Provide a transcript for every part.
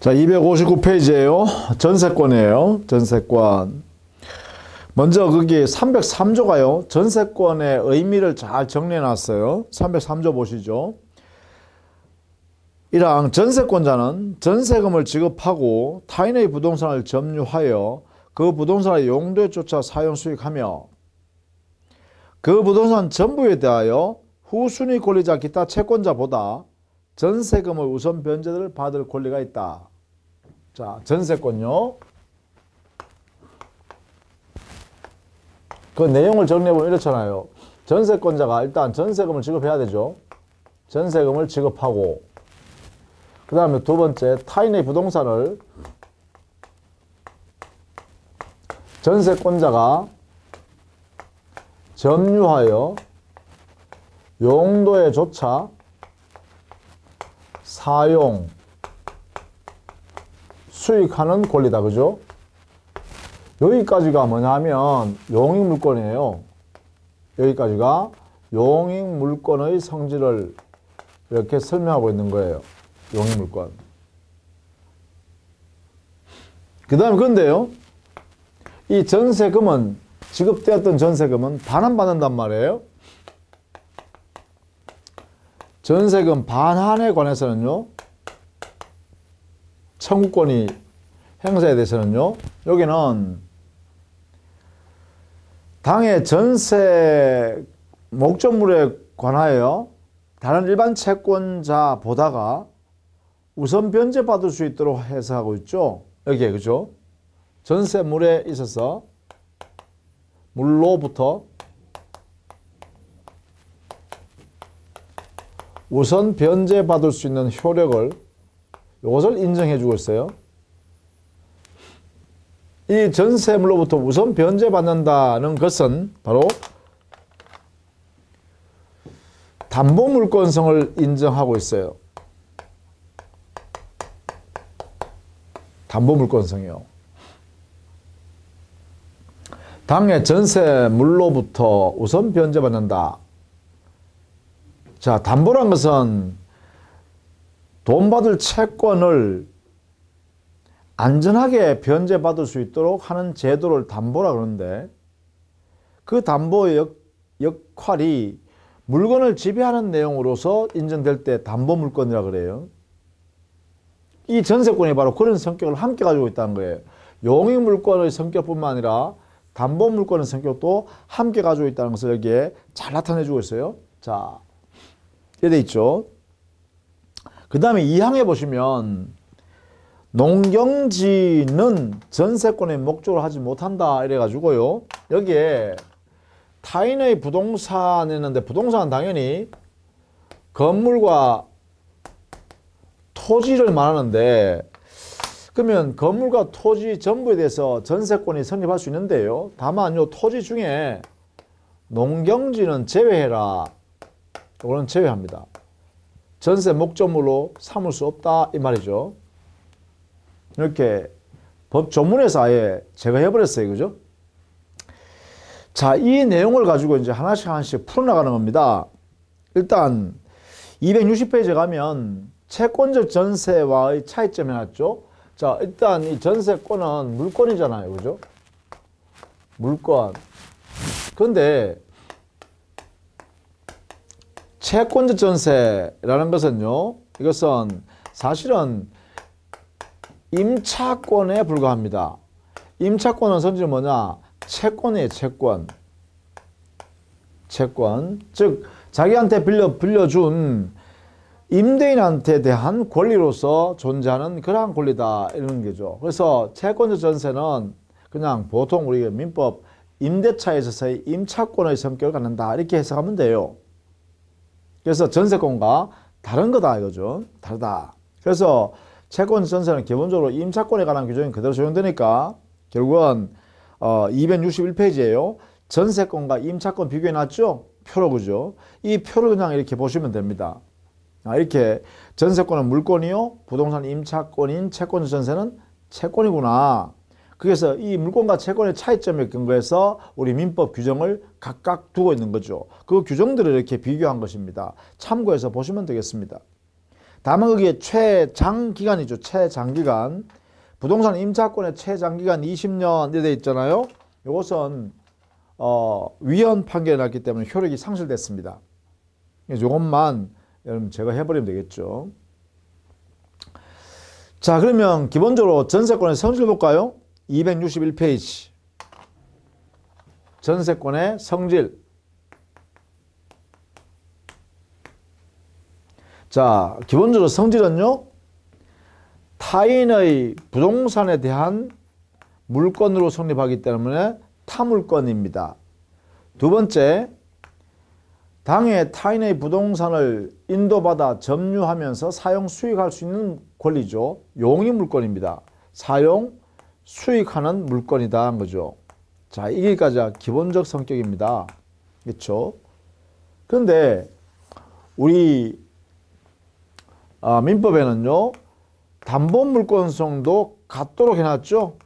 자, 259페이지예요. 전세권이에요. 전세권. 먼저 거기 303조가요. 전세권의 의미를 잘 정리해 놨어요. 303조 보시죠. 1항 전세권자는 전세금을 지급하고 타인의 부동산을 점유하여 그 부동산의 용도에 쫓아 사용 수익하며 그 부동산 전부에 대하여 후순위 권리자 기타 채권자보다 전세금의 우선 변제를 받을 권리가 있다. 자, 전세권요. 그 내용을 정리해보면 이렇잖아요. 전세권자가 일단 전세금을 지급해야 되죠. 전세금을 지급하고 그 다음에 두 번째 타인의 부동산을 전세권자가 점유하여 용도에 조차 사용 수익하는 권리다. 그죠? 여기까지가 뭐냐면 용익물권이에요. 여기까지가 용익물권의 성질을 이렇게 설명하고 있는 거예요. 용익물권. 그 다음에 그런데요, 이 전세금은, 지급되었던 전세금은 반환받는단 말이에요. 전세금 반환에 관해서는요, 청구권이 행사에 대해서는요, 여기는 당의 전세 목적물에 관하여 다른 일반 채권자보다가 우선 변제받을 수 있도록 해석하고 있죠. 여기에, 그죠? 전세물에 있어서 물로부터 우선 변제받을 수 있는 효력을, 이것을 인정해 주고 있어요. 이 전세물로부터 우선 변제받는다는 것은 바로 담보물권성을 인정하고 있어요. 담보물권성이요. 당의 전세물로부터 우선 변제받는다. 자, 담보란 것은 돈 받을 채권을 안전하게 변제받을 수 있도록 하는 제도를 담보라 그러는데, 그 담보의 역할이 물건을 지배하는 내용으로서 인정될 때 담보물권이라 그래요. 이 전세권이 바로 그런 성격을 함께 가지고 있다는 거예요. 용익물권의 성격뿐만 아니라 담보물권의 성격도 함께 가지고 있다는 것을 여기에 잘 나타내주고 있어요. 자, 이렇게 돼 있죠. 그 다음에 2항에 보시면 농경지는 전세권의 목적으로 하지 못한다 이래가지고요. 여기에 타인의 부동산이 있는데, 부동산은 당연히 건물과 토지를 말하는데, 그러면 건물과 토지 전부에 대해서 전세권이 성립할 수 있는데요. 다만 요 토지 중에 농경지는 제외해라. 이거는 제외합니다. 전세 목적물로 삼을 수 없다 이 말이죠. 이렇게 법 조문에서 아예 제거해버렸어요. 그죠? 자, 이 내용을 가지고 이제 하나씩 풀어나가는 겁니다. 일단 260페이지에 가면 채권적 전세와의 차이점이 해놨죠. 자, 일단 이 전세권은 물권이잖아요. 그죠? 물권. 그런데 채권적 전세라는 것은요, 이것은 사실은 임차권에 불과합니다. 임차권은 성질이 뭐냐? 채권이에요. 채권. 채권. 즉 자기한테 빌려준 임대인한테 대한 권리로서 존재하는 그러한 권리다 이런 거죠. 그래서 채권적 전세는 그냥 보통 우리 민법 임대차에 있어서의 임차권의 성격을 갖는다 이렇게 해석하면 돼요. 그래서 전세권과 다른 거다 이거죠. 다르다. 그래서 채권 전세는 기본적으로 임차권에 관한 규정이 그대로 적용되니까 결국은 261페이지예요. 전세권과 임차권 비교해 놨죠. 표로. 그죠? 이 표를 그냥 이렇게 보시면 됩니다. 이렇게 전세권은 물권이요, 부동산 임차권인 채권 전세는 채권이구나. 그래서 이 물권과 채권의 차이점에 근거해서 우리 민법 규정을 각각 두고 있는 거죠. 그 규정들을 이렇게 비교한 것입니다. 참고해서 보시면 되겠습니다. 다만 그게 최장기간이죠. 최장기간. 부동산 임차권의 최장기간 20년 이렇게 돼 있잖아요. 이것은 위헌 판결이 났기 때문에 효력이 상실됐습니다. 이것만 여러분 제거해버리면 되겠죠. 자, 그러면 기본적으로 전세권의 성질 볼까요? 261페이지. 전세권의 성질. 자, 기본적으로 성질은요, 타인의 부동산에 대한 물건으로 성립하기 때문에 타물건입니다. 두 번째, 당해 타인의 부동산을 인도받아 점유하면서 사용, 수익할 수 있는 권리죠. 용의물권입니다. 사용, 수익하는 물건이다 한 거죠. 자, 이게까지가 기본적 성격입니다. 그렇죠? 그런데 우리 민법에는요, 담보물권성도 갖도록 해놨죠.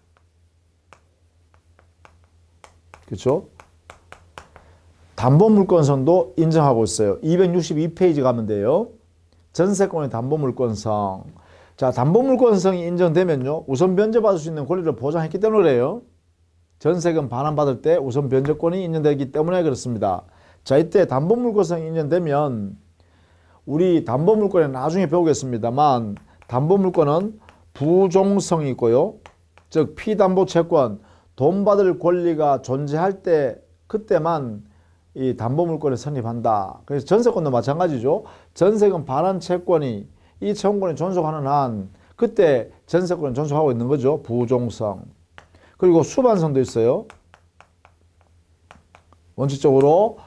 그렇죠? 담보물권성도 인정하고 있어요. 262페이지 가면 돼요. 전세권의 담보물권성. 자, 담보물권성이 인정되면요, 우선 변제받을 수 있는 권리를 보장했기 때문에 그래요. 전세금 반환받을 때 우선 변제권이 인정되기 때문에 그렇습니다. 자, 이때 담보물권성이 인정되면 우리 담보물권에 나중에 배우겠습니다만 담보물권은 부종성이 있고요. 즉 피담보채권, 돈 받을 권리가 존재할 때 그때만 이 담보물권을 성립한다. 그래서 전세권도 마찬가지죠. 전세금 반환 채권이 이 채권권이 존속하는 한 그때 전세권은 존속하고 있는 거죠. 부종성. 그리고 수반성도 있어요. 원칙적으로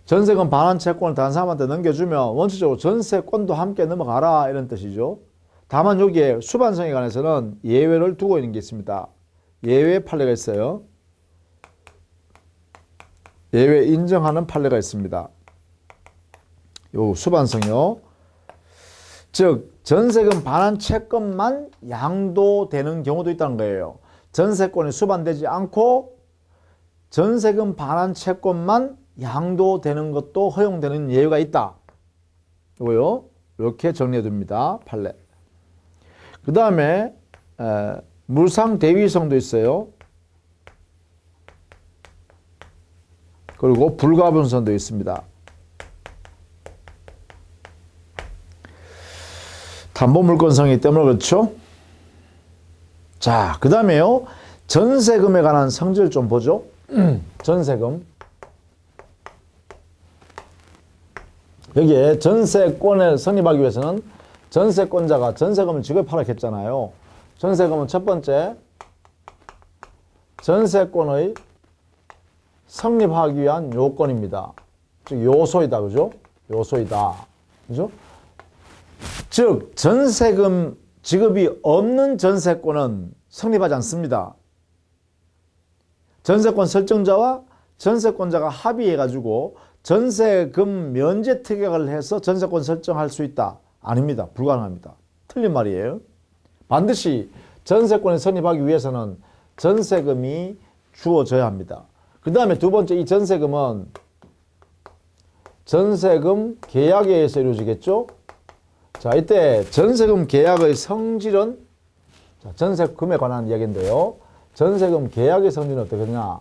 전세금 반환 채권을 다른 사람한테 넘겨주면 원칙적으로 전세권도 함께 넘어가라 이런 뜻이죠. 다만 여기에 수반성에 관해서는 예외를 두고 있는 게 있습니다. 예외 판례가 있어요. 예외 인정하는 판례가 있습니다. 요 수반성이요. 즉 전세금 반환 채권만 양도되는 경우도 있다는 거예요. 전세권이 수반되지 않고 전세금 반환 채권만 양도되는 것도 허용되는 예외가 있다. 이거요. 이렇게 정리해 둡니다. 판례. 그 다음에 물상대위성도 있어요. 그리고 불가분성도 있습니다. 담보물권성이기 때문에 그렇죠. 자, 그 다음에요. 전세금에 관한 성질 좀 보죠. 전세금. 여기에 전세권을 성립하기 위해서는 전세권자가 전세금을 지급하라 했잖아요. 전세금은 첫 번째, 전세권의 성립하기 위한 요건입니다. 즉 요소이다. 그죠? 요소이다. 그죠? 즉 전세금 지급이 없는 전세권은 성립하지 않습니다. 전세권 설정자와 전세권자가 합의해가지고 전세금 면제 특약을 해서 전세권 설정할 수 있다. 아닙니다. 불가능합니다. 틀린 말이에요. 반드시 전세권을 성립하기 위해서는 전세금이 주어져야 합니다. 그 다음에 두 번째, 이 전세금은 전세금 계약에 의해서 이루어지겠죠. 자, 이때 전세금 계약의 성질은, 자, 전세금에 관한 이야기인데요. 전세금 계약의 성질은 어떻게 되냐.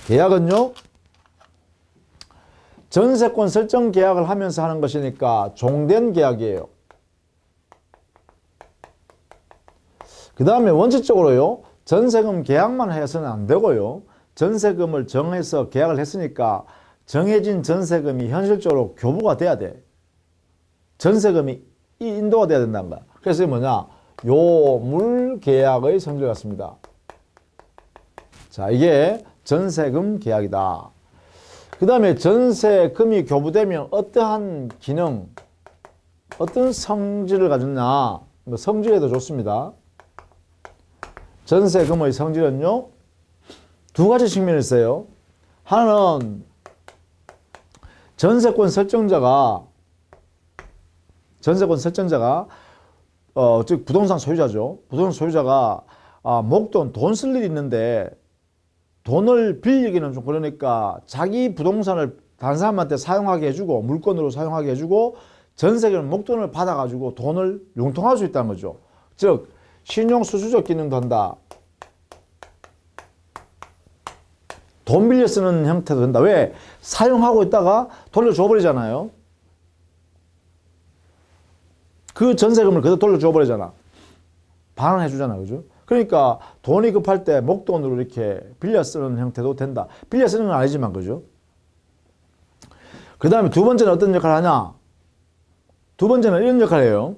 계약은요, 전세권 설정 계약을 하면서 하는 것이니까 종된 계약이에요. 그 다음에 원칙적으로요, 전세금 계약만 해서는 안 되고요. 전세금을 정해서 계약을 했으니까 정해진 전세금이 현실적으로 교부가 돼야 돼. 전세금이 인도가 돼야 된다는 거야. 그래서 이게 뭐냐, 요물 계약의 성질 같습니다. 자, 이게 전세금 계약이다. 그 다음에 전세금이 교부되면 어떠한 기능, 어떤 성질을 가졌냐, 성질에도 좋습니다. 전세금의 성질은요, 두 가지 측면이 있어요. 하나는 전세권 설정자가 즉 부동산 소유자죠. 부동산 소유자가 목돈 돈 쓸 일이 있는데 돈을 빌리기는 좀 그러니까 자기 부동산을 다른 사람한테 사용하게 해주고 물건으로 사용하게 해주고 전세금을 목돈을 받아가지고 돈을 융통할 수 있다는 거죠. 즉 신용수수적 기능도 한다. 돈 빌려 쓰는 형태도 된다. 왜? 사용하고 있다가 돌려줘 버리잖아요. 그 전세금을 그대로 돌려줘 버리잖아. 반환해 주잖아. 그죠? 그러니까 돈이 급할 때 목돈으로 이렇게 빌려 쓰는 형태도 된다. 빌려 쓰는 건 아니지만, 그죠? 그 다음에 두 번째는 어떤 역할을 하냐? 두 번째는 이런 역할을 해요.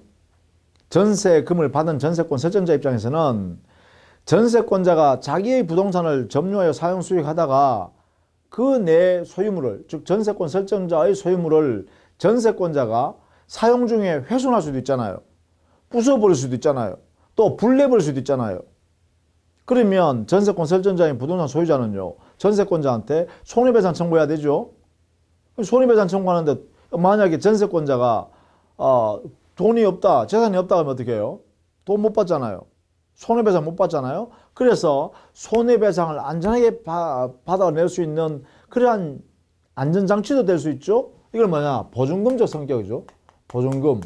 전세금을 받은 전세권 설정자 입장에서는 전세권자가 자기의 부동산을 점유하여 사용 수익하다가 그 내 소유물을, 즉 전세권 설정자의 소유물을 전세권자가 사용 중에 훼손할 수도 있잖아요. 부숴버릴 수도 있잖아요. 또 불내버릴 수도 있잖아요. 그러면 전세권 설정자인 부동산 소유자는요, 전세권자한테 손해배상 청구해야 되죠. 손해배상 청구하는데 만약에 전세권자가 돈이 없다, 재산이 없다 하면 어떻게 해요? 돈 못 받잖아요. 손해배상 못 받잖아요. 그래서 손해배상을 안전하게 받아낼 수 있는 그러한 안전장치도 될 수 있죠. 이걸 뭐냐? 보증금적 성격이죠. 보증금.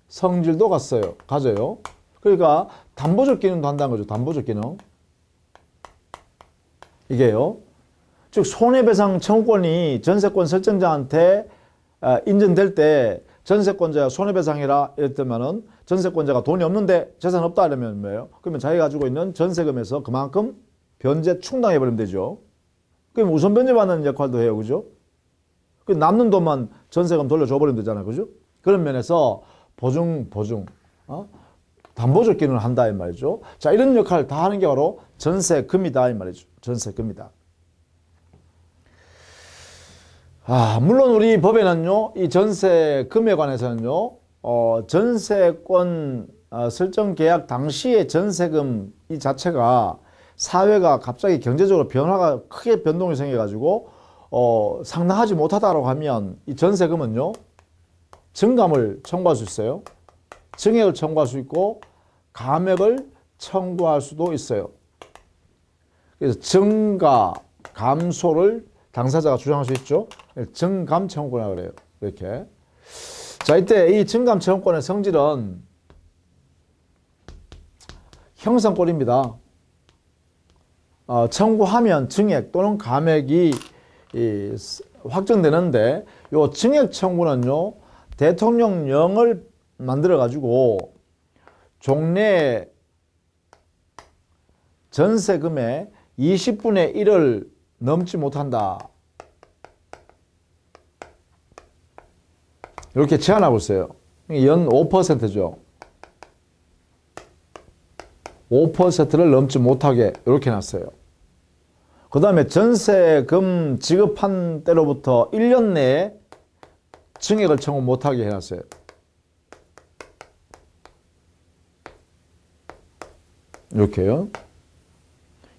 성질도 가져요. 그러니까 담보적 기능도 한다는 거죠. 담보적 기능. 이게요. 즉 손해배상 청구권이 전세권 설정자한테 인정될 때 전세권자가 손해배상이라 이랬다면은 전세권자가 돈이 없는데 재산 없다 이러면 뭐예요? 그러면 자기가 가지고 있는 전세금에서 그만큼 변제 충당해버리면 되죠. 그럼 우선 변제받는 역할도 해요. 그죠? 그 남는 돈만 전세금 돌려줘버리면 되잖아요. 그죠? 그런 면에서 담보적 기능을 한다 이 말이죠. 자, 이런 역할을 다 하는 게 바로 전세금이다 이 말이죠. 전세금이다. 물론 우리 법에는요, 이 전세금에 관해서는요, 전세권 설정 계약 당시의 전세금 이 자체가 사회가 갑자기 경제적으로 변화가 크게 변동이 생겨가지고 상당하지 못하다고 하면 이 전세금은요, 증감을 청구할 수 있어요. 증액을 청구할 수 있고 감액을 청구할 수도 있어요. 그래서 증가, 감소를 당사자가 주장할 수 있죠. 증감 청구라 그래요. 이렇게. 자, 이때 이 증감 청구권의 성질은 형성권입니다. 청구하면 증액 또는 감액이 확정되는데 요 증액 청구는요, 대통령령을 만들어 가지고 종래 전세금의 20분의 1을 넘지 못한다. 이렇게 제한하고 있어요. 연 5%죠. 5%를 넘지 못하게 이렇게 놨어요. 그 다음에 전세금 지급한 때로부터 1년 내에 증액을 청구 못하게 해놨어요. 이렇게요.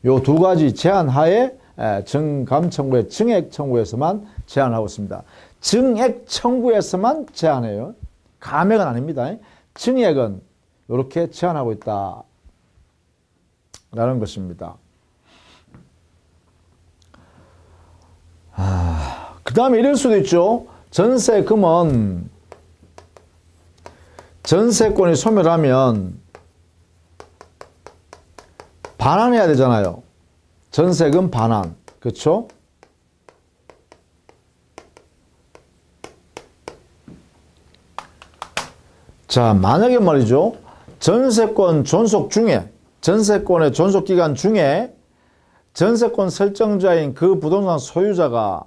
요 두 가지 제한 하에 증감 청구에 증액 청구에서만 제한하고 있습니다. 증액 청구에서만 제한해요. 감액은 아닙니다. 증액은 이렇게 제한하고 있다 라는 것입니다. 그 다음에 이럴 수도 있죠. 전세금은 전세권이 소멸하면 반환해야 되잖아요. 전세금 반환. 그렇죠? 자, 만약에 말이죠. 전세권 존속 중에, 전세권의 존속 기간 중에 전세권 설정자인 그 부동산 소유자가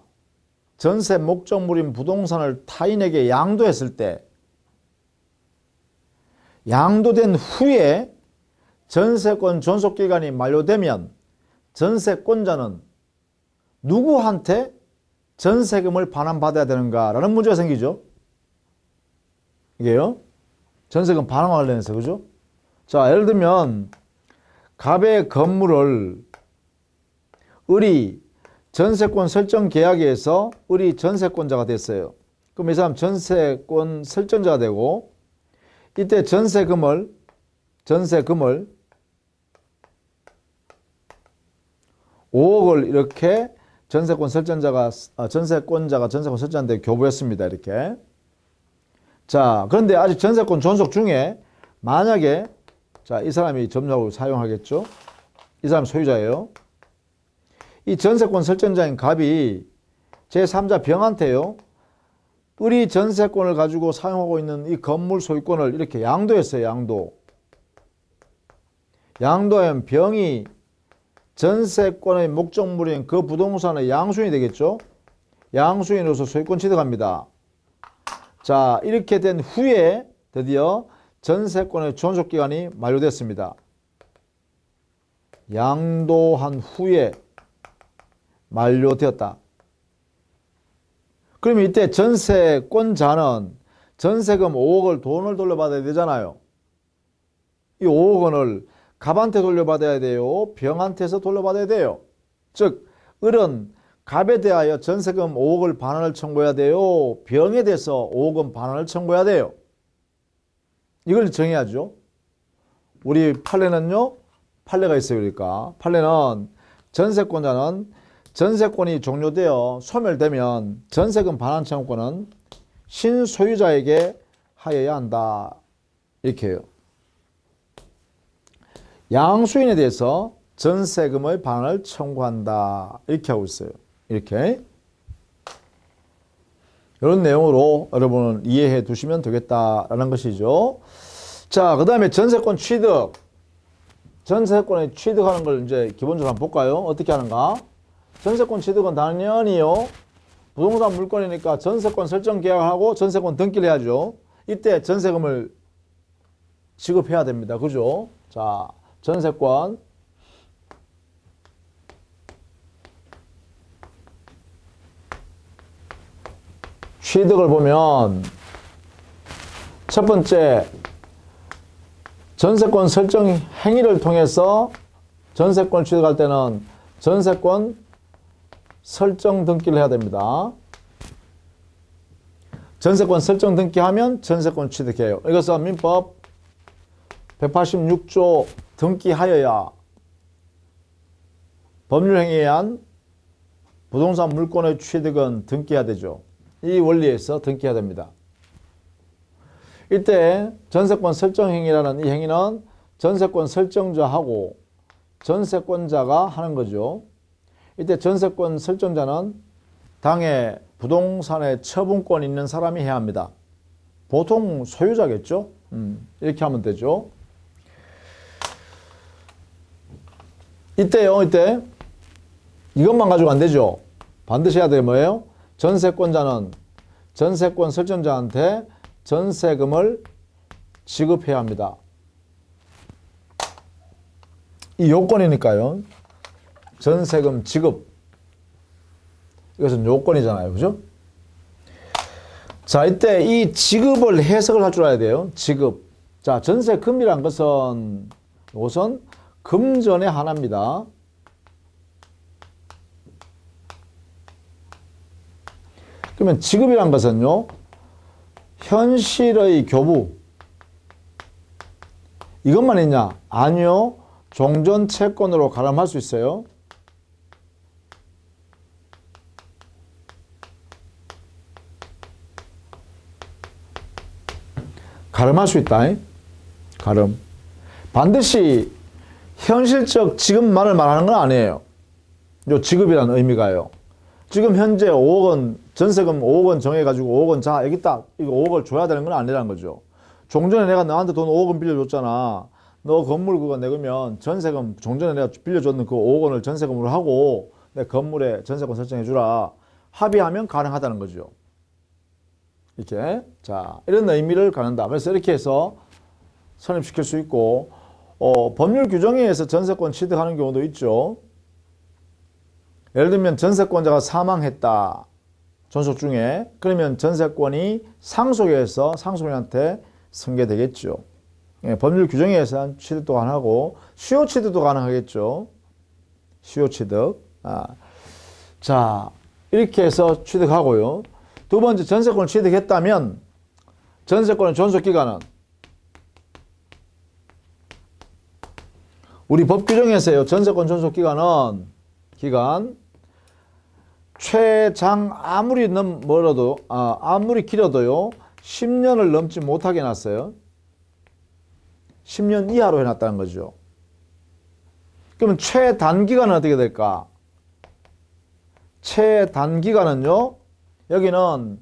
전세 목적물인 부동산을 타인에게 양도했을 때, 양도된 후에 전세권 존속 기간이 만료되면 전세권자는 누구한테 전세금을 반환받아야 되는가라는 문제가 생기죠. 이게요. 전세금 반환과 관련해서, 그죠? 자, 예를 들면 갑의 건물을 을이 전세권 설정 계약에서 을이 전세권자가 됐어요. 그럼 이 사람 전세권 설정자가 되고, 이때 전세금을 5억을 이렇게 전세권자가 전세권 설정자한테 교부했습니다. 이렇게. 자, 그런데 아직 전세권 존속 중에 만약에 자, 이 사람이 점유하고 사용하겠죠? 이 사람 소유자예요. 이 전세권 설정자인 갑이 제3자 병한테요. 우리 전세권을 가지고 사용하고 있는 이 건물 소유권을 이렇게 양도했어요. 양도하면 병이 전세권의 목적물인 그 부동산의 양수인이 되겠죠. 양수인으로서 소유권 취득합니다. 자, 이렇게 된 후에 드디어 전세권의 존속기간이 만료됐습니다. 양도한 후에 만료되었다. 그러면 이때 전세권자는 전세금 5억을 돈을 돌려받아야 되잖아요. 이 5억 원을 갑한테 돌려받아야 돼요? 병한테서 돌려받아야 돼요? 즉, 을은 갑에 대하여 전세금 5억을 반환을 청구해야 돼요? 병에 대해서 5억 원 반환을 청구해야 돼요? 이걸 정해야죠. 우리 판례는요, 판례가 있어요. 그러니까 판례는 전세권자는 전세권이 종료되어 소멸되면 전세금 반환 청구권은 신소유자에게 하여야 한다. 이렇게 해요. 양수인에 대해서 전세금의 반환을 청구한다. 이렇게 하고 있어요. 이렇게. 이런 내용으로 여러분은 이해해 두시면 되겠다라는 것이죠. 자, 그 다음에 전세권 취득. 전세권에 취득하는 걸 이제 기본적으로 한번 볼까요? 어떻게 하는가? 전세권 취득은 당연히요. 부동산 물건이니까 전세권 설정 계약하고 전세권 등기를 해야죠. 이때 전세금을 지급해야 됩니다. 그죠? 자, 전세권. 취득을 보면 첫 번째 전세권 설정 행위를 통해서 전세권을 취득할 때는 전세권 설정 등기를 해야 됩니다. 전세권 설정 등기하면 전세권 취득해요. 이것은 민법 186조 등기하여야 법률행위에 의한 부동산 물권의 취득은 등기해야 되죠. 이 원리에서 등기해야 됩니다. 이때 전세권 설정 행위라는 이 행위는 전세권 설정자하고 전세권자가 하는 거죠. 이때 전세권 설정자는 당해 부동산에 처분권 있는 사람이 해야 합니다. 보통 소유자겠죠? 이렇게 하면 되죠. 이때요, 이때 이것만 가지고 안 되죠. 반드시 해야 될 뭐예요? 전세권자는 전세권 설정자한테 전세금을 지급해야 합니다. 이 요건이니까요. 전세금 지급. 이것은 요건이잖아요. 그죠? 자, 이때 이 지급을 해석을 할 줄 알아야 돼요. 지급. 자, 전세금이란 것은 우선 금전의 하나입니다. 그러면 지급이란 것은요, 현실의 교부. 이것만 있냐? 아니요. 종전 채권으로 가름할 수 있어요. 가름할 수 있다. 가름. 반드시 현실적 지급만을 말하는 건 아니에요. 요 지급이라는 의미가요. 지금 현재 5억 원, 전세금 5억 원 정해가지고 5억 원, 자, 여기 딱, 이거 5억을 줘야 되는 건 아니라는 거죠. 종전에 내가 너한테 돈 5억 원 빌려줬잖아. 너 건물 그거 내면 전세금, 종전에 내가 빌려줬는 그 5억 원을 전세금으로 하고 내 건물에 전세권 설정해주라. 합의하면 가능하다는 거죠. 이렇게. 자, 이런 의미를 갖는다. 그래서 이렇게 해서 선입시킬 수 있고, 법률 규정에 의해서 전세권 취득하는 경우도 있죠. 예를 들면 전세권자가 사망했다. 존속 중에. 그러면 전세권이 상속해서 상속인한테 승계되겠죠. 예, 법률 규정에 의해서 취득도 가능하고 수요 취득도 가능하겠죠. 수요 취득. 자, 이렇게 해서 취득하고요. 두 번째, 전세권을 취득했다면 전세권의 존속기간은 우리 법 규정에서요. 전세권 존속기간은 최장 아무리 아무리 길어도요 10년을 넘지 못하게 해놨어요. 10년 이하로 해놨다는 거죠. 그러면 최단기간은 어떻게 될까? 최단기간은요, 여기는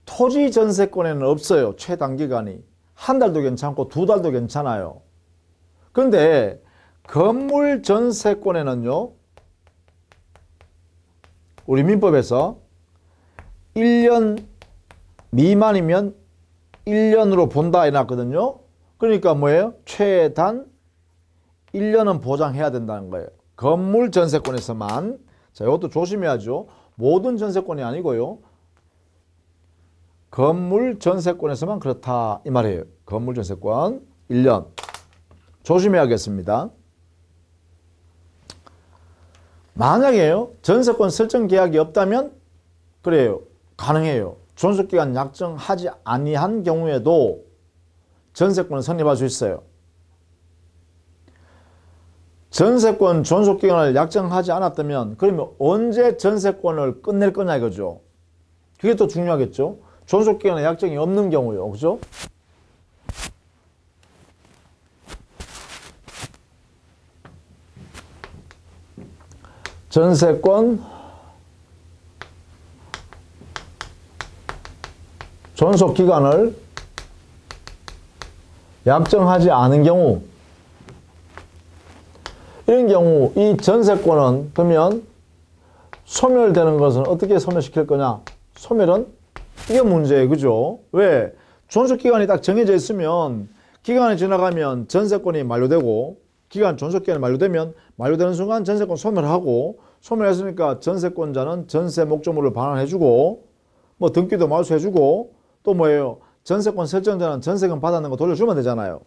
토지 전세권에는 없어요. 최단기간이. 한 달도 괜찮고 두 달도 괜찮아요. 그런데 건물 전세권에는요, 우리 민법에서 1년 미만이면 1년으로 본다 해놨거든요. 그러니까 뭐예요? 최단 1년은 보장해야 된다는 거예요. 건물 전세권에서만. 자, 이것도 조심해야죠. 모든 전세권이 아니고요. 건물 전세권에서만 그렇다 이 말이에요. 건물 전세권 1년. 조심해야겠습니다. 만약에요, 전세권 설정 계약이 없다면 그래요. 가능해요. 존속기간 약정하지 아니한 경우에도 전세권을 성립할 수 있어요. 전세권 존속기간을 약정하지 않았다면 그러면 언제 전세권을 끝낼 거냐 이거죠. 그게 또 중요하겠죠. 존속기간에 약정이 없는 경우요. 그죠? 전세권 존속기간을 약정하지 않은 경우, 이런 경우 이 전세권은 그러면 소멸되는 것은 어떻게 소멸시킬 거냐? 소멸은 이게 문제예요. 그죠? 왜? 존속기간이 딱 정해져 있으면 기간이 지나가면 전세권이 만료되고, 존속기간이 만료되면 만료되는 순간 전세권 소멸하고, 소멸했으니까 전세권자는 전세 목적물을 반환해주고, 뭐 등기도 말소해주고, 또 뭐예요? 전세권 설정자는 전세금 받았는 거 돌려주면 되잖아요.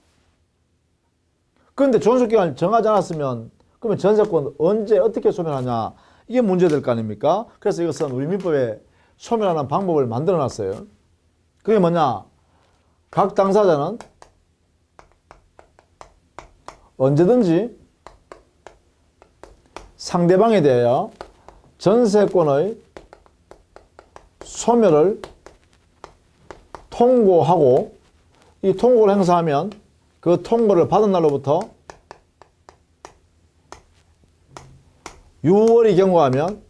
그런데 존속기간 정하지 않았으면 그러면 전세권 언제 어떻게 소멸하냐? 이게 문제될 거 아닙니까? 그래서 이것은 우리 민법에 소멸하는 방법을 만들어 놨어요. 그게 뭐냐? 각 당사자는 언제든지 상대방에 대하여 전세권의 소멸을 통고하고, 이 통고를 행사하면 그 통고를 받은 날로부터 6월이 경과하면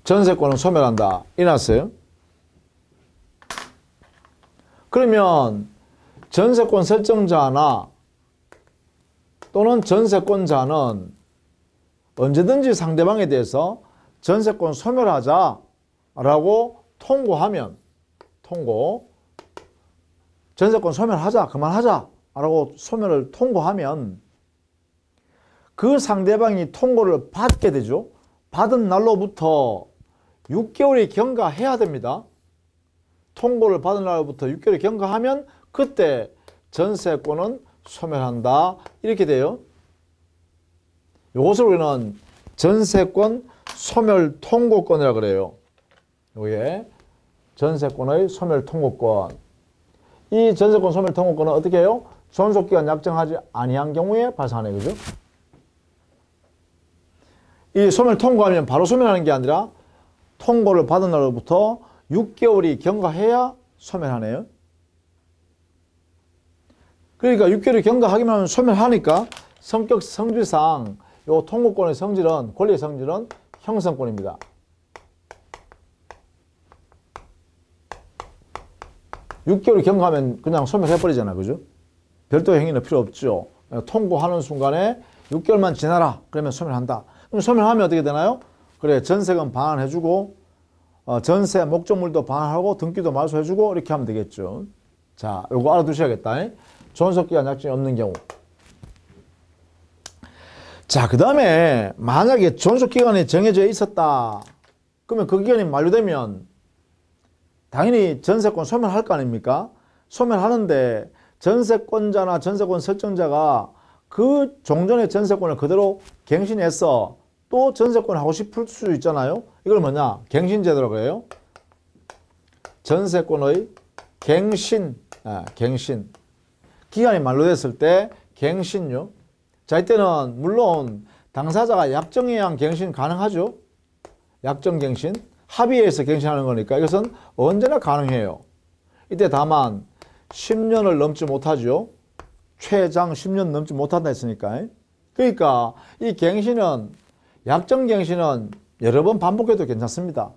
전세권은 소멸한다. 이났어요. 그러면 전세권 설정자나 또는 전세권자는 언제든지 상대방에 대해서 전세권 소멸하자라고 통고하면, 전세권 소멸하자, 그만하자 라고 소멸을 통고하면 그 상대방이 통고를 받게 되죠. 받은 날로부터 6개월이 경과해야 됩니다. 통고를 받은 날로부터 6개월이 경과하면 그때 전세권은 소멸한다. 이렇게 돼요. 이것을 우리는 전세권 소멸 통고권이라고 그래요. 이게 전세권의 소멸 통고권. 이 전세권 소멸 통고권은 어떻게 해요? 존속기간 약정하지 아니한 경우에 발생하네. 그죠? 이 소멸 통고하면 바로 소멸하는 게 아니라 통고를 받은 날로부터 6개월이 경과해야 소멸하네요. 그러니까 6개월이 경과하기만 하면 소멸하니까 성격 성질상 이 통고권의 성질은, 권리의 성질은 형성권입니다. 육 6개월이 경과하면 그냥 소멸해버리잖아. 그죠? 별도의 행위는 필요 없죠. 통고하는 순간에 6개월만 지나라. 그러면 소멸한다. 그럼 소멸하면 어떻게 되나요? 그래, 전세금 반환해주고, 전세 목적물도 반환하고, 등기도 말소해주고, 이렇게 하면 되겠죠. 자, 요거 알아두셔야겠다. 존속기간 약정이 없는 경우. 자, 그 다음에 만약에 존속기간이 정해져 있었다. 그러면 그 기간이 만료되면 당연히 전세권 소멸할 거 아닙니까? 소멸하는데 전세권자나 전세권 설정자가 그 종전의 전세권을 그대로 갱신해서 또 전세권 하고 싶을 수 있잖아요. 이걸 뭐냐? 갱신제도라고 해요. 전세권의 갱신. 기간이 만료됐을 때 갱신요. 자, 이때는 물론 당사자가 약정에 의한 갱신 가능하죠. 약정갱신, 합의해서 갱신하는 거니까 이것은 언제나 가능해요. 이때 다만 10년을 넘지 못하죠. 최장 10년 넘지 못한다 했으니까. 그러니까 이 갱신은, 약정갱신은 여러 번 반복해도 괜찮습니다.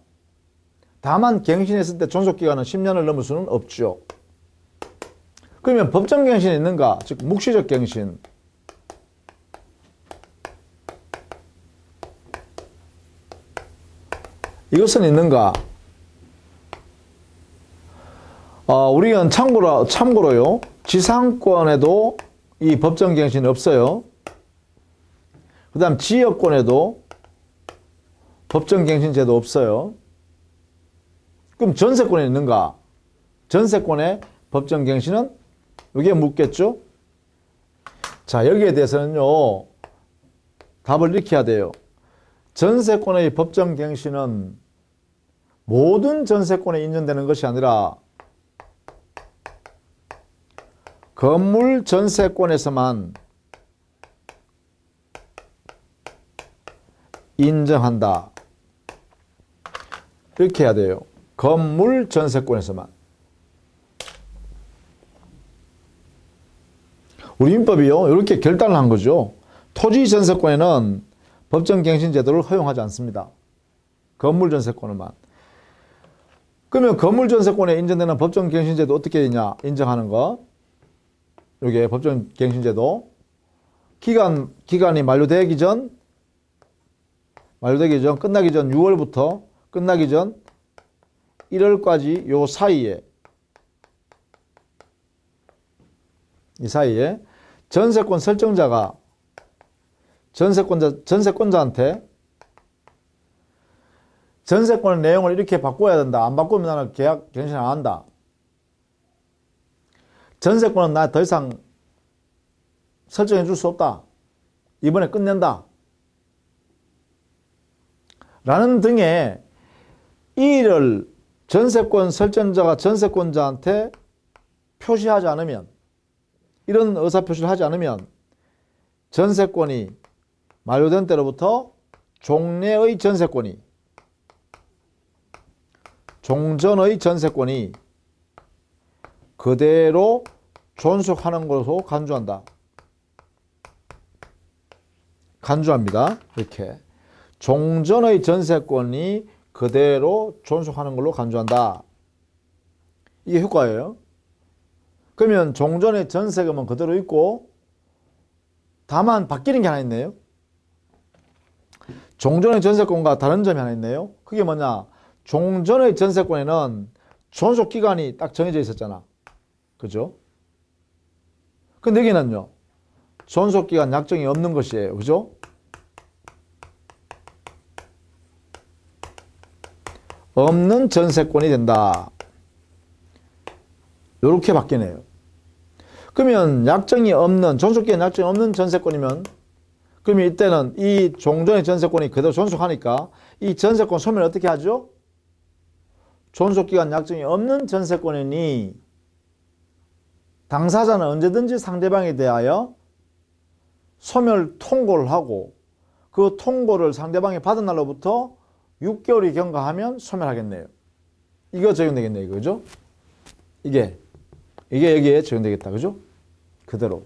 다만 갱신했을 때 존속기간은 10년을 넘을 수는 없죠. 그러면 법정갱신이 있는가? 즉 묵시적 갱신. 이것은 있는가? 우리는 참고로요, 지상권에도 이 법정갱신이 없어요. 그 다음 지역권에도 법정갱신제도 없어요. 그럼 전세권에 있는가? 전세권의 법정갱신은 이게 묻겠죠? 자, 여기에 대해서는요, 답을 이렇게 해야 돼요. 전세권의 법정갱신은 모든 전세권에 인정되는 것이 아니라 건물 전세권에서만 인정한다. 이렇게 해야 돼요. 건물 전세권에서만. 우리 민법이요, 이렇게 결단을 한 거죠. 토지 전세권에는 법정갱신 제도를 허용하지 않습니다. 건물 전세권만. 그러면 건물 전세권에 인정되는 법정갱신 제도 어떻게 되냐? 인정하는 거. 이게 법정갱신 제도. 기간이 만료되기 전, 끝나기 전 6월부터 끝나기 전 1월까지 요 사이에, 이 사이에 전세권 설정자가 전세권자한테 전세권의 내용을 이렇게 바꿔야 된다. 안 바꾸면 나는 계약 갱신 안 한다. 전세권은 나 더 이상 설정해 줄 수 없다. 이번에 끝낸다. 라는 등의 이의를 전세권 설정자가 전세권자한테 표시하지 않으면, 이런 의사표시를 하지 않으면 전세권이 만료된 때로부터 종래의 전세권이, 종전의 전세권이 그대로 존속하는 것으로 간주한다. 간주합니다. 이렇게. 종전의 전세권이 그대로 존속하는 걸로 간주한다. 이게 효과예요. 그러면 종전의 전세금은 그대로 있고 다만 바뀌는 게 하나 있네요. 종전의 전세권과 다른 점이 하나 있네요. 그게 뭐냐? 종전의 전세권에는 존속기간이 딱 정해져 있었잖아. 그죠? 근데 여기는요, 존속기간 약정이 없는 것이에요. 그죠? 없는 전세권이 된다. 이렇게 바뀌네요. 그러면 약정이 없는, 존속기간 약정이 없는 전세권이면, 그러면 이때는 이 종전의 전세권이 그대로 존속하니까 이 전세권 소멸을 어떻게 하죠? 존속기간 약정이 없는 전세권이니 당사자는 언제든지 상대방에 대하여 소멸 통고를 하고 그 통고를 상대방이 받은 날로부터 6개월이 경과하면 소멸하겠네요. 이거 적용되겠네요. 그죠? 이게 여기에 적용되겠다. 그죠? 그대로.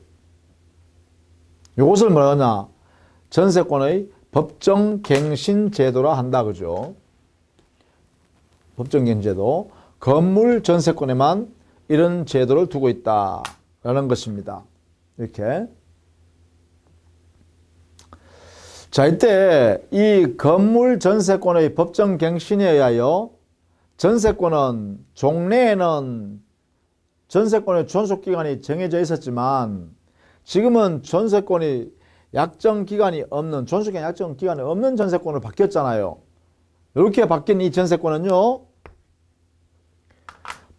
이것을 뭐라 하냐? 전세권의 법정갱신 제도라 한다. 그죠? 법정갱신 제도. 건물 전세권에만 이런 제도를 두고 있다라는 것입니다. 이렇게. 자, 이때 이 건물 전세권의 법정갱신에 의하여 전세권은 종래에는 전세권의 존속기간이 정해져 있었지만 지금은 전세권이 약정기간이 없는, 존속기간 약정기간이 없는 전세권으로 바뀌었잖아요. 이렇게 바뀐 이 전세권은요,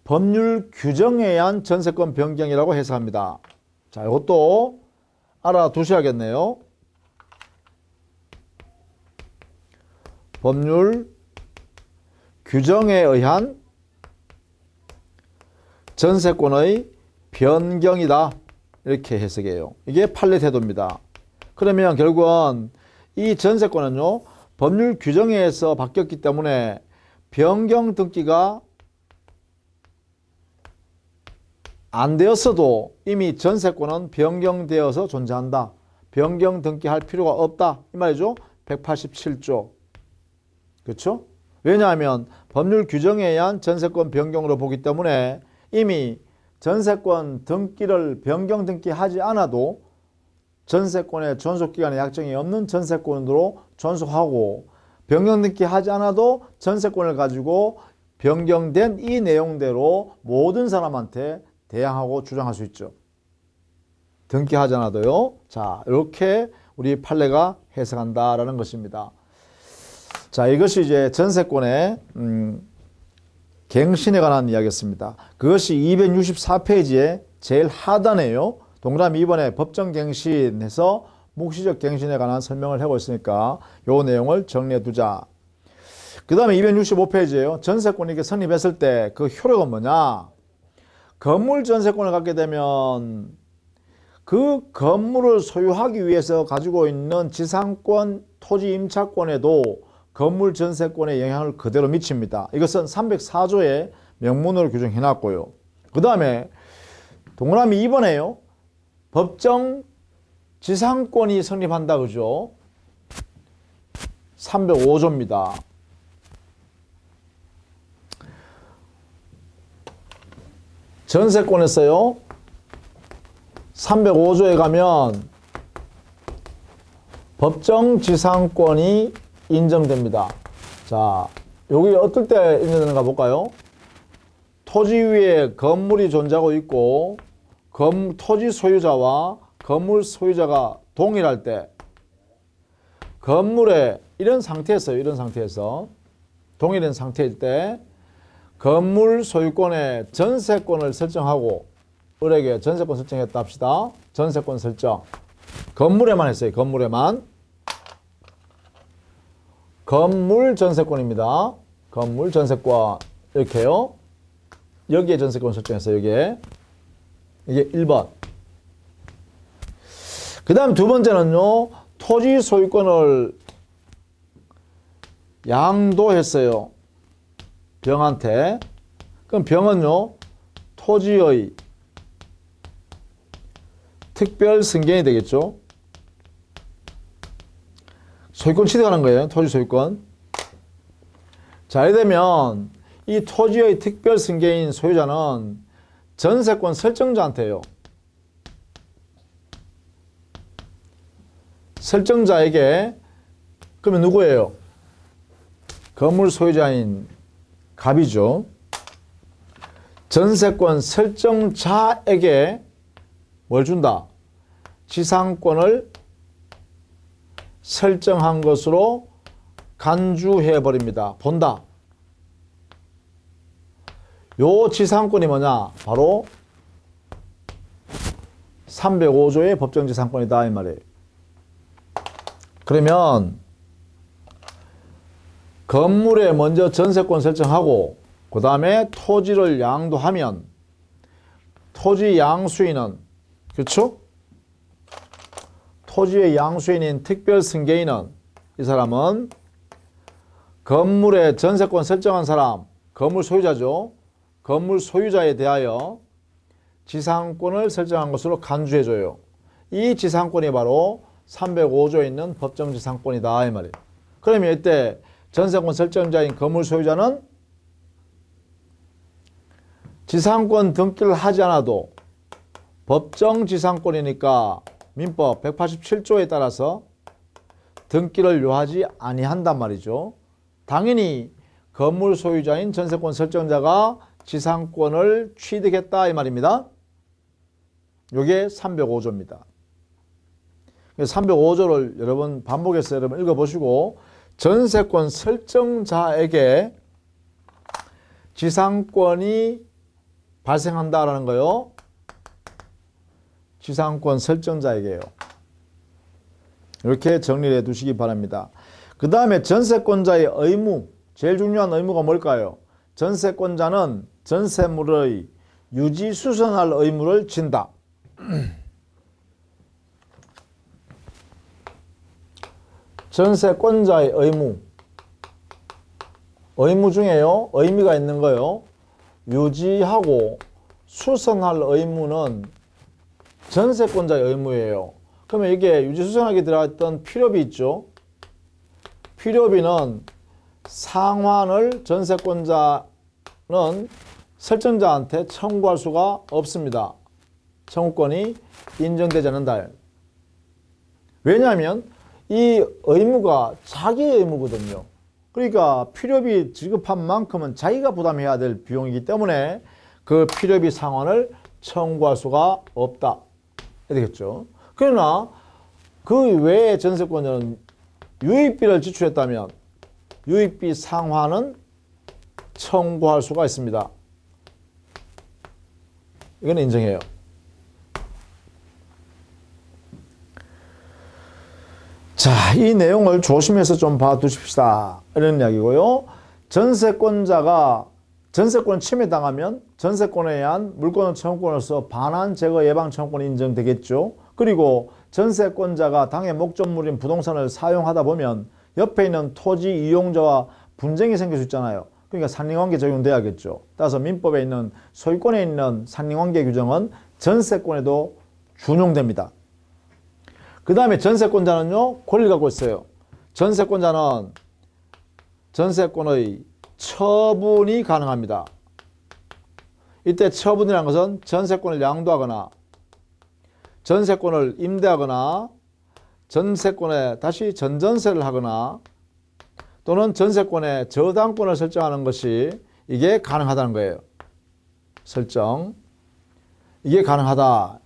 법률 규정에 의한 전세권 변경이라고 해석합니다. 자, 이것도 알아두셔야겠네요. 법률 규정에 의한 전세권의 변경이다. 이렇게 해석해요. 이게 판례 태도입니다. 그러면 결국은 이 전세권은요, 법률 규정에 의해서 바뀌었기 때문에 변경 등기가 안 되었어도 이미 전세권은 변경되어서 존재한다. 변경 등기할 필요가 없다. 이 말이죠. 187조. 그렇죠? 왜냐하면 법률 규정에 의한 전세권 변경으로 보기 때문에 이미 전세권 등기를 변경 등기하지 않아도 전세권의 존속기간에 약정이 없는 전세권으로 존속하고 변경 등기하지 않아도 전세권을 가지고 변경된 이 내용대로 모든 사람한테 대항하고 주장할 수 있죠. 등기하지 않아도요. 자, 이렇게 우리 판례가 해석한다라는 것입니다. 자, 이것이 이제 전세권의 갱신에 관한 이야기였습니다. 그것이 264페이지의 제일 하단에요. 동그라미 2번에 법정갱신에서 묵시적 갱신에 관한 설명을 하고 있으니까 요 내용을 정리해 두자. 그 다음에 265페이지에요. 전세권이 이렇게 성립했을 때 그 효력은 뭐냐? 건물 전세권을 갖게 되면 그 건물을 소유하기 위해서 가지고 있는 지상권, 토지 임차권에도 건물 전세권의 영향을 그대로 미칩니다. 이것은 304조의 명문으로 규정해 놨고요. 그 다음에 동그라미 2번에요. 법정 지상권이 성립한다. 그죠? 305조입니다. 전세권에서요. 305조에 가면 법정 지상권이 인정됩니다. 자, 여기 어떨 때 인정되는가 볼까요? 토지 위에 건물이 존재하고 있고 토지 소유자와 건물 소유자가 동일할 때 건물에 이런 상태에서 동일한 상태일 때 건물 소유권에 전세권을 설정하고 을에게 전세권 설정했다 합시다. 전세권 설정. 건물에만 했어요. 건물에만. 건물 전세권입니다. 건물 전세권. 이렇게요. 여기에 전세권 설정했어요. 여기에. 이게 1번. 그 다음 두 번째는요. 토지 소유권을 양도했어요. 병한테. 그럼 병은요. 토지의 특별 승계인이 되겠죠. 소유권 취득하는 거예요. 토지 소유권. 자, 이래 되면 이 토지의 특별 승계인 소유자는 전세권 설정자한테요. 설정자에게 그러면 누구예요? 건물 소유자인 갑이죠. 전세권 설정자에게 뭘 준다? 지상권을 설정한 것으로 간주해 버립니다. 본다. 요 지상권이 뭐냐? 바로 305조의 법정지상권이다 이 말이에요. 그러면 건물에 먼저 전세권 설정하고 그 다음에 토지를 양도하면 토지 양수인은, 그렇죠? 토지의 양수인인 특별 승계인은, 이 사람은 건물에 전세권 설정한 사람, 건물 소유자죠. 건물 소유자에 대하여 지상권을 설정한 것으로 간주해줘요. 이 지상권이 바로 305조에 있는 법정지상권이다 이 말이에요. 그러면 이때 전세권 설정자인 건물 소유자는 지상권 등기를 하지 않아도 법정지상권이니까 민법 187조에 따라서 등기를 요하지 아니한단 말이죠. 당연히 건물 소유자인 전세권 설정자가 지상권을 취득했다 이 말입니다. 이게 305조입니다. 305조를 여러분 반복해서 여러분 읽어보시고 전세권 설정자에게 지상권이 발생한다라는 거요. 지상권 설정자에게요. 이렇게 정리를 해 두시기 바랍니다. 그 다음에 전세권자의 의무, 제일 중요한 의무가 뭘까요? 전세권자는 전세물의 유지 수선할 의무를 진다. 전세권자의 의무 중에요. 의미가 있는 거요. 유지하고 수선할 의무는 전세권자의 의무예요. 그러면 이게 유지수선하게 들어갔던 필요비 있죠. 필요비는 상환을 전세권자는 설정자한테 청구할 수가 없습니다. 청구권이 인정되지 않는다. 왜냐하면 이 의무가 자기의 의무거든요. 그러니까 필요비 지급한 만큼은 자기가 부담해야 될 비용이기 때문에 그 필요비 상환을 청구할 수가 없다. 되겠죠. 그러나 그 외에 전세권자는 유입비를 지출했다면 유입비 상환은 청구할 수가 있습니다. 이건 인정해요. 자, 이 내용을 조심해서 좀 봐두십시다. 이런 이야기고요. 전세권자가 전세권 침해당하면 전세권에 의한 물권 청구권으로서 반환 제거 예방 청구권이 인정되겠죠. 그리고 전세권자가 당의 목적물인 부동산을 사용하다 보면 옆에 있는 토지 이용자와 분쟁이 생길 수 있잖아요. 그러니까 산림관계 적용돼야겠죠. 따라서 민법에 있는 소유권에 있는 산림관계 규정은 전세권에도 준용됩니다. 그 다음에 전세권자는요, 권리를 갖고 있어요. 전세권자는 전세권의 처분이 가능합니다. 이때 처분이라는 것은 전세권을 양도하거나 전세권을 임대하거나 전세권에 다시 전전세를 하거나 또는 전세권에 저당권을 설정하는 것이 이게 가능하다는 거예요. 설정. 이게 가능하다.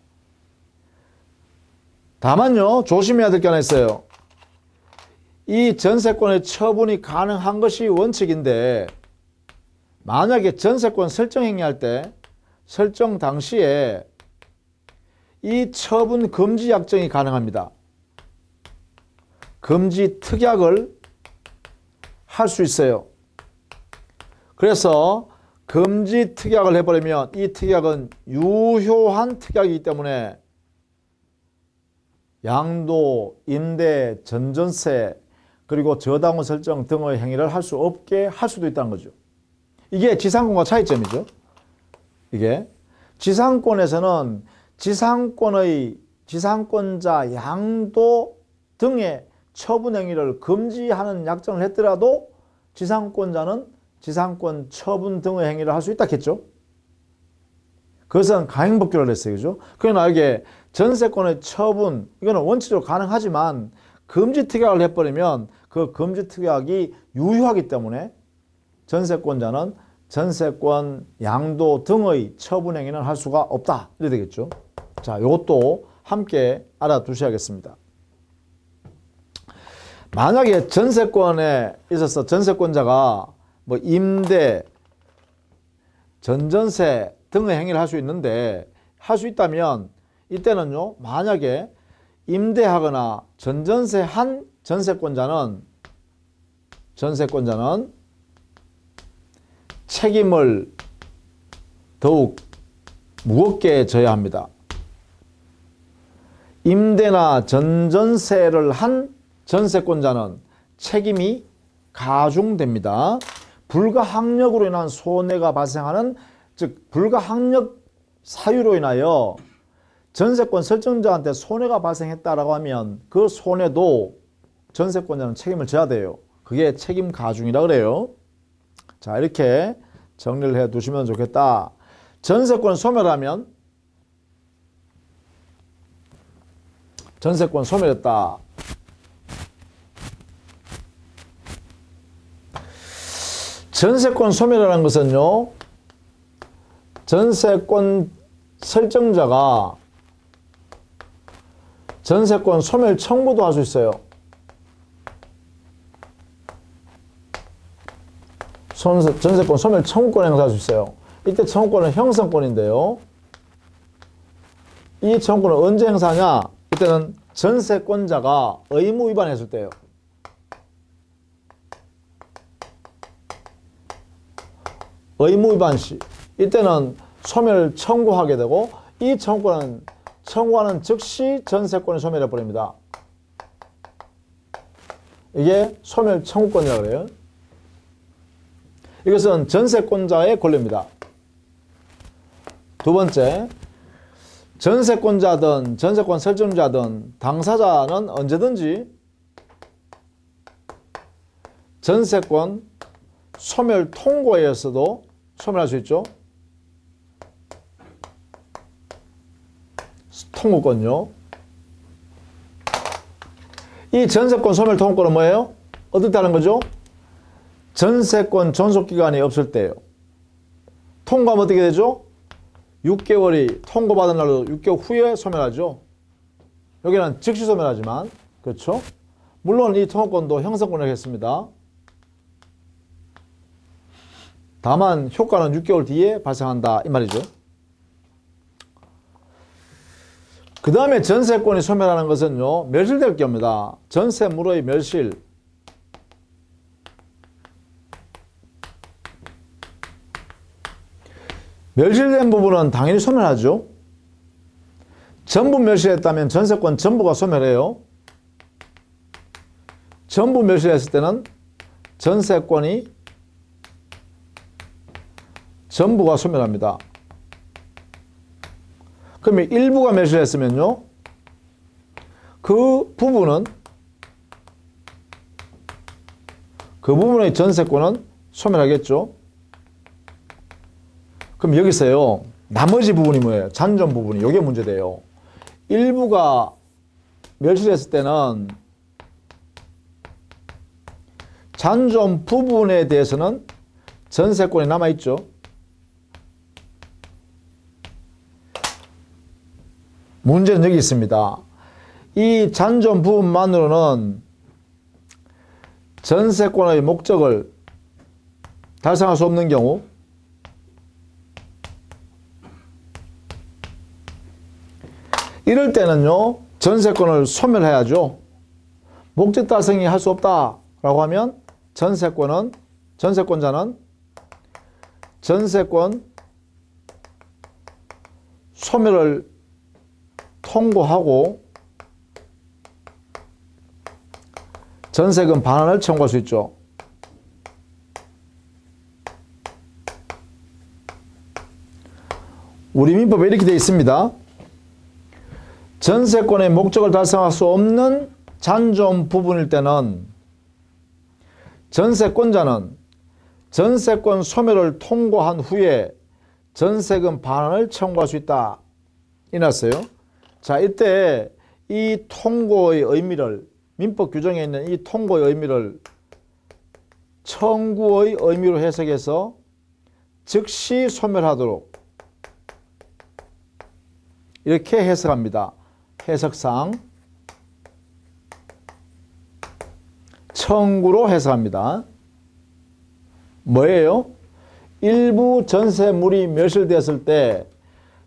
다만요, 조심해야 될 게 하나 있어요. 이 전세권의 처분이 가능한 것이 원칙인데 만약에 전세권 설정 행위할 때 설정 당시에 이 처분 금지 약정이 가능합니다. 금지 특약을 할 수 있어요. 그래서 금지 특약을 해버리면 이 특약은 유효한 특약이기 때문에 양도, 임대, 전전세 그리고 저당권 설정 등의 행위를 할 수 없게 할 수도 있다는 거죠. 이게 지상권과 차이점이죠. 이게 지상권에서는 지상권자 양도 등의 처분 행위를 금지하는 약정을 했더라도 지상권자는 지상권 처분 등의 행위를 할 수 있다 했죠. 그것은 가행법규를 했어요. 그죠? 그러나 이게 전세권의 처분, 이거는 원칙적으로 가능하지만 금지 특약을 해버리면 그 금지 특약이 유효하기 때문에 전세권자는 전세권 양도 등의 처분 행위는 할 수가 없다. 이래 되겠죠. 자, 이것도 함께 알아두셔야겠습니다. 만약에 전세권에 있어서 전세권자가 뭐 임대, 전전세 등의 행위를 할 수 있는데 할 수 있다면 이때는요, 만약에 임대하거나 전전세한 전세권자는 책임을 더욱 무겁게 져야 합니다. 임대나 전전세를 한 전세권자는 책임이 가중됩니다. 불가항력으로 인한 손해가 발생하는, 즉 불가항력 사유로 인하여 전세권 설정자한테 손해가 발생했다라고 하면 그 손해도 전세권자는 책임을 져야 돼요. 그게 책임 가중이라 그래요. 자, 이렇게 정리를 해 두시면 좋겠다. 전세권 소멸하면 전세권 소멸했다. 전세권 소멸이라는 것은요, 전세권 설정자가 전세권 소멸 청구도 할 수 있어요. 전세권 소멸 청구권 행사할 수 있어요. 이때 청구권은 형성권인데요. 이 청구권은 언제 행사하냐? 이때는 전세권자가 의무 위반했을 때예요. 의무 위반 시 이때는 소멸 청구하게 되고 이 청구권은 청구하는 즉시 전세권을 소멸해 버립니다. 이게 소멸 청구권이라고 그래요. 이것은 전세권자의 권리입니다. 두 번째, 전세권자든 전세권 설정자든 당사자는 언제든지 전세권 소멸 통고에 의해서도 소멸할 수 있죠. 통고권요. 이 전세권 소멸 통고권은 뭐예요? 어떨 때 하는 거죠? 전세권 존속기간이 없을 때예요. 통고하면 어떻게 되죠? 6개월이 통고받은 날로 6개월 후에 소멸하죠. 여기는 즉시 소멸하지만, 그렇죠? 물론 이 통고권도 형성권을 했습니다. 다만 효과는 6개월 뒤에 발생한다 이 말이죠. 그 다음에 전세권이 소멸하는 것은요, 멸실될 경우입니다. 전세물의 멸실. 멸실된 부분은 당연히 소멸하죠. 전부 멸실했다면 전세권 전부가 소멸해요. 전부 멸실했을 때는 전세권이 전부가 소멸합니다. 그러면 일부가 멸실했으면요, 그 부분의 전세권은 소멸하겠죠. 그럼 여기서요, 나머지 부분이 뭐예요? 잔존 부분이, 이게 문제돼요. 일부가 멸실했을 때는 잔존 부분에 대해서는 전세권이 남아있죠. 문제는 여기 있습니다. 이 잔존 부분만으로는 전세권의 목적을 달성할 수 없는 경우, 이럴 때는요, 전세권을 소멸해야죠. 목적 달성이 할 수 없다라고 하면 전세권자는 전세권 소멸을 통고하고 전세금 반환을 청구할 수 있죠. 우리 민법에 이렇게 되어 있습니다. 전세권의 목적을 달성할 수 없는 잔존 부분일 때는 전세권자는 전세권 소멸을 통고한 후에 전세금 반환을 청구할 수 있다. 이났어요. 자, 이때 이 통고의 의미를, 민법 규정에 있는 이 통고의 의미를 청구의 의미로 해석해서 즉시 소멸하도록 이렇게 해석합니다. 해석상 청구로 해석합니다. 뭐예요? 일부 전세물이 멸실되었을 때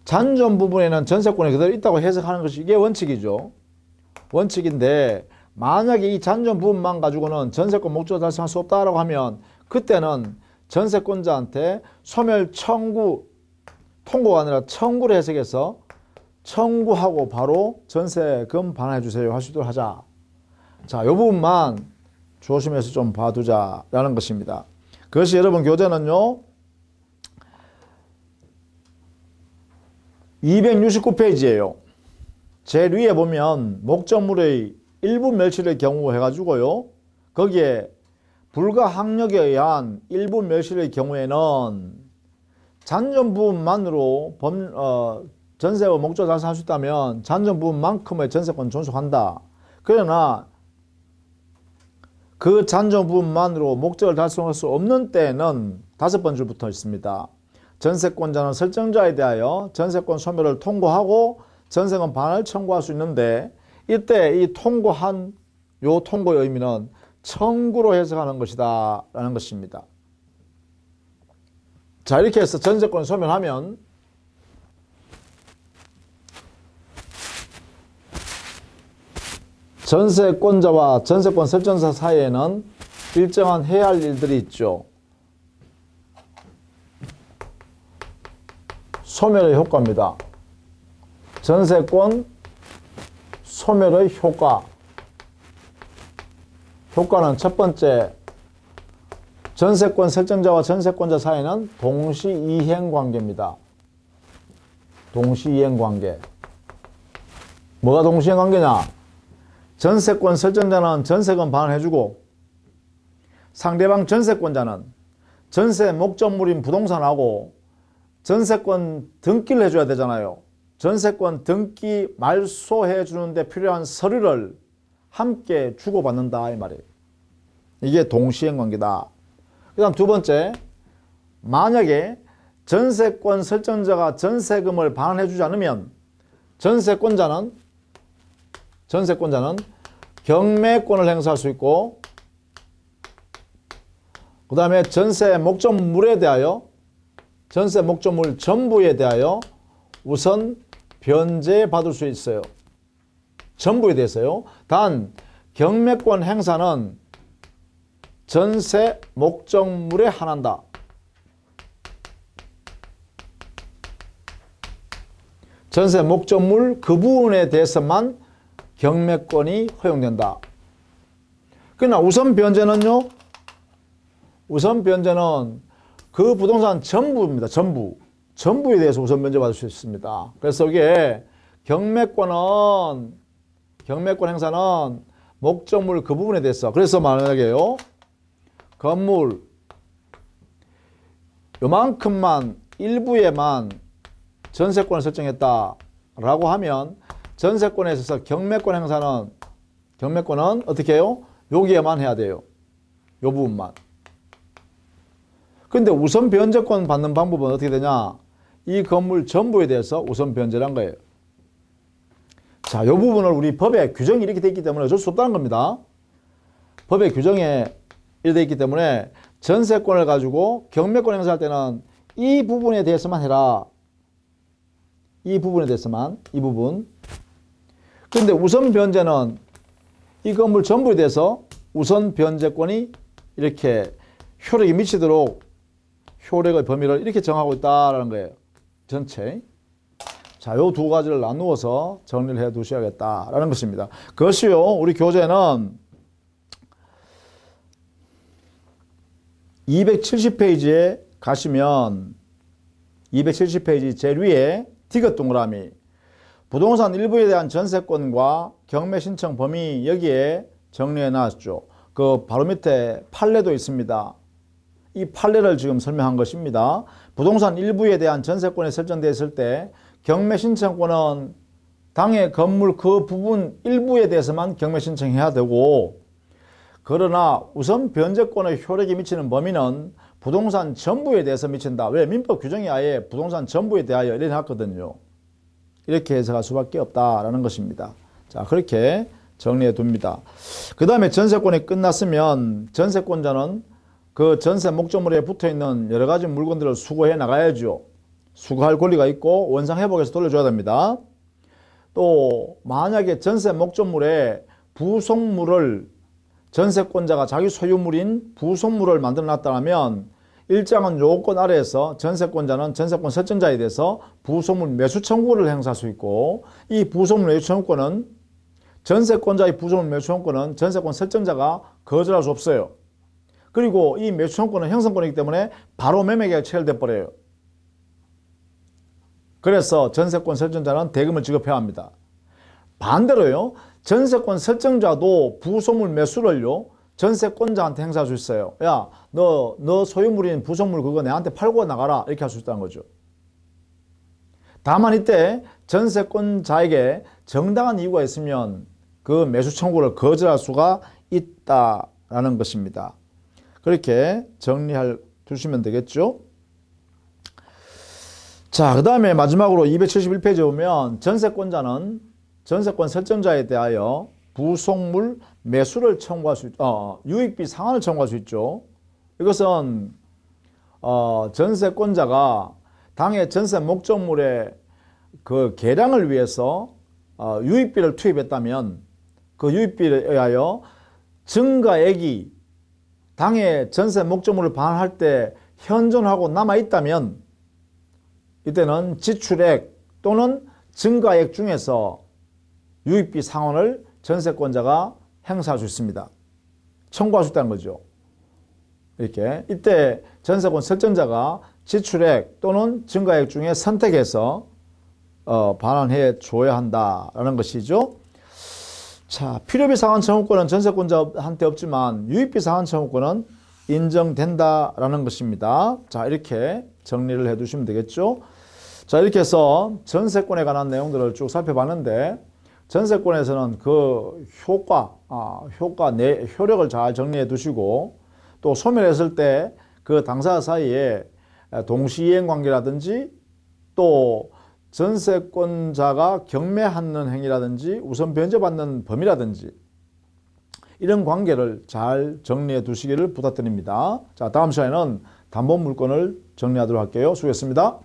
잔존 부분에는 전세권이 그대로 있다고 해석하는 것이 이게 원칙이죠. 원칙인데 만약에 이 잔존 부분만 가지고는 전세권 목적을 달성할 수 없다라고 하면 그때는 전세권자한테 소멸 청구, 통고가 아니라 청구를 해석해서 청구하고 바로 전세금 반환해 주세요 할 수 있도록 하자. 자, 이 부분만 조심해서 좀 봐두자라는 것입니다. 그것이 여러분 교재는요, 269페이지예요. 제일 위에 보면 목적물의 일부 멸실의 경우 해가지고요, 거기에 불가항력에 의한 일부 멸실의 경우에는 잔존 부분만으로 전세와 목적을 달성할 수 있다면 잔존 부분만큼의 전세권 존속한다. 그러나 그 잔존 부분만으로 목적을 달성할 수 없는 때에는 5번째로 붙어 있습니다. 전세권자는 설정자에 대하여 전세권 소멸을 통고하고 전세금 반환을 청구할 수 있는데, 이때 이 통고한 요 통고의 의미는 청구로 해석하는 것이다 라는 것입니다. 자, 이렇게 해서 전세권 소멸하면 전세권자와 전세권 설정자 사이에는 일정한 해야 할 일들이 있죠. 소멸의 효과입니다. 전세권 소멸의 효과. 효과는 첫 번째, 전세권 설정자와 전세권자 사이는 동시이행 관계입니다. 동시이행 관계. 뭐가 동시이행 관계냐? 전세권 설정자는 전세금 반환해주고 상대방 전세권자는 전세 목적물인 부동산하고 전세권 등기를 해줘야 되잖아요. 전세권 등기 말소해 주는데 필요한 서류를 함께 주고받는다 이 말이에요. 이게 동시행 관계다. 그 다음 두 번째, 만약에 전세권 설정자가 전세금을 반환해 주지 않으면 전세권자는 경매권을 행사할 수 있고, 그 다음에 전세 목적물에 대하여, 전세 목적물 전부에 대하여 우선 변제받을 수 있어요. 전부에 대해서요. 단 경매권 행사는 전세 목적물에 한한다. 전세 목적물 그 부분에 대해서만 경매권이 허용된다. 그러나 우선 변제는요. 우선 변제는 그 부동산 전부입니다. 전부에 대해서 우선 변제 받을 수 있습니다. 그래서 이게 경매권 행사는 목적물 그 부분에 대해서, 그래서 만약에요, 건물 요만큼만 일부에만 전세권을 설정했다 라고 하면 전세권에 있어서 경매권은 어떻게 해요? 여기에만 해야 돼요. 요 부분만. 근데 우선 변제권 받는 방법은 어떻게 되냐? 이 건물 전부에 대해서 우선 변제를 한 거예요. 자, 요 부분을 우리 법에 규정이 이렇게 되어 있기 때문에 어쩔 수 없다는 겁니다. 법의 규정에 이렇게 되어 있기 때문에 전세권을 가지고 경매권 행사할 때는 이 부분에 대해서만 해라. 이 부분에 대해서만, 이 부분. 근데 우선 변제는 이 건물 전부에 대해서 우선 변제권이 이렇게 효력이 미치도록 효력의 범위를 이렇게 정하고 있다라는 거예요. 전체. 자, 요 두 가지를 나누어서 정리를 해 두셔야겠다라는 것입니다. 그것이요, 우리 교재는 270페이지에 가시면 270페이지 제일 위에 디귿 동그라미, 부동산 일부에 대한 전세권과 경매 신청 범위 여기에 정리해 놨죠. 그 바로 밑에 판례도 있습니다. 이 판례를 지금 설명한 것입니다. 부동산 일부에 대한 전세권이 설정되었을 때 경매 신청권은 당해 건물 그 부분 일부에 대해서만 경매 신청해야 되고, 그러나 우선 변제권의 효력이 미치는 범위는 부동산 전부에 대해서 미친다. 왜? 민법 규정이 아예 부동산 전부에 대하여 이래 놨거든요. 이렇게 해석할 수밖에 없다라는 것입니다. 자, 그렇게 정리해 둡니다. 그 다음에 전세권이 끝났으면 전세권자는 그 전세 목적물에 붙어있는 여러 가지 물건들을 수거해 나가야죠. 수거할 권리가 있고 원상회복해서 돌려줘야 됩니다. 또 만약에 전세 목적물에 부속물을 전세권자가 자기 소유물인 부속물을 만들어 놨다면 일정한 요건 아래에서 전세권자는 전세권 설정자에 대해서 부속물 매수 청구를 행사할 수 있고, 이 부속물 매수 청구권은 전세권자의 부속물 매수 청구권은 전세권 설정자가 거절할 수 없어요. 그리고 이 매수 청구권은 형성권이기 때문에 바로 매매계약이 체결돼 버려요. 그래서 전세권 설정자는 대금을 지급해야 합니다. 반대로요, 전세권 설정자도 부속물 매수를요 전세권자한테 행사할 수 있어요. 야, 너 소유물인 부속물 그거 내한테 팔고 나가라, 이렇게 할 수 있다는 거죠. 다만 이때 전세권자에게 정당한 이유가 있으면 그 매수 청구를 거절할 수가 있다라는 것입니다. 그렇게 정리해 두시면 되겠죠. 자, 그 다음에 마지막으로 271페이지에 보면 전세권자는 전세권 설정자에 대하여 부속물 매수를 청구할 수 유익비 상환을 청구할 수 있죠. 이것은 전세권자가 당해 전세 목적물의 그 개량을 위해서 유익비를 투입했다면 그 유익비에 의하여 증가액이 당해 전세 목적물을 반환할 때 현존하고 남아있다면 이때는 지출액 또는 증가액 중에서 유익비 상환을 전세권자가 행사할 수 있습니다. 청구할 수 있다는 거죠. 이렇게 이때 전세권 설정자가 지출액 또는 증가액 중에 선택해서 반환해 줘야 한다라는 것이죠. 자, 필요비 상환 청구권은 전세권자한테 없지만 유익비 상환 청구권은 인정된다라는 것입니다. 자, 이렇게 정리를 해 두시면 되겠죠. 자, 이렇게 해서 전세권에 관한 내용들을 쭉 살펴봤는데 전세권에서는 그 효력을 잘 정리해 두시고 또 소멸했을 때 그 당사자 사이에 동시이행 관계라든지 또 전세권자가 경매하는 행위라든지 우선 변제받는 범위라든지 이런 관계를 잘 정리해 두시기를 부탁드립니다. 자, 다음 시간에는 담보물권을 정리하도록 할게요. 수고했습니다.